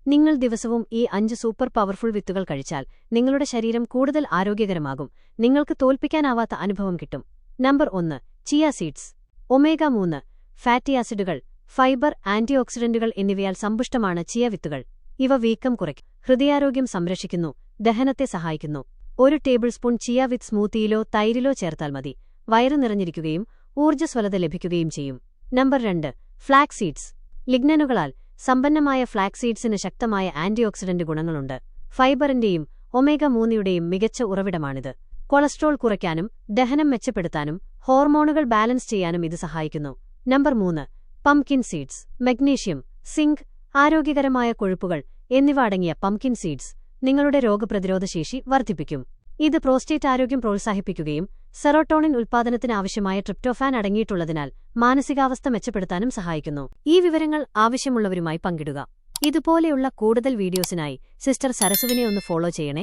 നിങ്ങൾ ദിവസവും ഈ 5 സൂപ്പർ പവർഫുൾ വിത്തുകൾ കഴിച്ചാൽ നിങ്ങളുടെ ശരീരം കൂടുതൽ ആരോഗ്യകരമാകും. നിങ്ങൾക്ക് തോൽപ്പിക്കാനാവാത്ത അനുഭവം കിട്ടും. Number 1. Chia seeds. Omega three fatty ആസിഡുകൾ, ഫൈബർ, ആന്റിഓക്സിഡന്റുകൾ എന്നിവയാൽ സമ്പുഷ്ടമാണ് ചിയ വിത്തുകൾ. ഇവ വീക്കം കുറയ്ക്കും, ഹൃദയാരോഗ്യം സംരക്ഷിക്കുന്നു, ദഹനത്തെ സഹായിക്കുന്നു. 1 ടേബിൾ സ്പൂൺ ചിയ വിത്ത് സ്മൂത്തിയിലോ തൈരിലോ ചേർത്താൽ മതി. വയറു നിറഞ്ഞിരിക്കുകയും ഊർജ്ജസ്വലത ലഭിക്കുകയും ചെയ്യും. നമ്പർ 2. Flax seeds. ലിഗ്നനുകളാൽ സമ്പന്നമായ ഫ്ലാക്സ് സീഡ്സിന് ശക്തമായ ആന്റിഓക്സിഡന്റ് ഗുണങ്ങളുണ്ട്. ഫൈബറിന്റെയും ഒമേഗ-3യുടെയും മികച്ച ഉറവിടമാണിത്. കൊളസ്ട്രോൾ കുറയ്ക്കാനും ദഹനം മെച്ചപ്പെടുത്താനും ഹോർമോണുകൾ ബാലൻസ് ചെയ്യാനും ഇത് സഹായിക്കുന്നു. Number 3. Pumpkin seeds. Magnesium, zinc, ആരോഗ്യകരമായ കൊഴുപ്പുകൾ എന്നിവ അടങ്ങിയ പംകിൻ സീഡ്സ് നിങ്ങളുടെ രോഗപ്രതിരോധശേഷി വർദ്ധിപ്പിക്കും. ഇത് പ്രോസ്റ്റേറ്റ് ആരോഗ്യം പ്രോത്സാഹിപ്പിക്കുകയും സെറോട്ടോണിൻ ഉൽപ്പാദനത്തിന് ആവശ്യമായ ട്രിപ്റ്റോഫാൻ അടങ്ങിയിട്ടുള്ളതിനാൽ മാനസികാവസ്ഥ മെച്ചപ്പെടുത്താനും സഹായിക്കുന്നു. ഈ വിവരങ്ങൾ ആവശ്യമുള്ളവരുമായി പങ്കിടുക. ഇതുപോലെയുള്ള കൂടുതൽ വീഡിയോസിനായി സിസ്റ്റർ സരസുവിനെ ഒന്ന് ഫോളോ ചെയ്യണേ.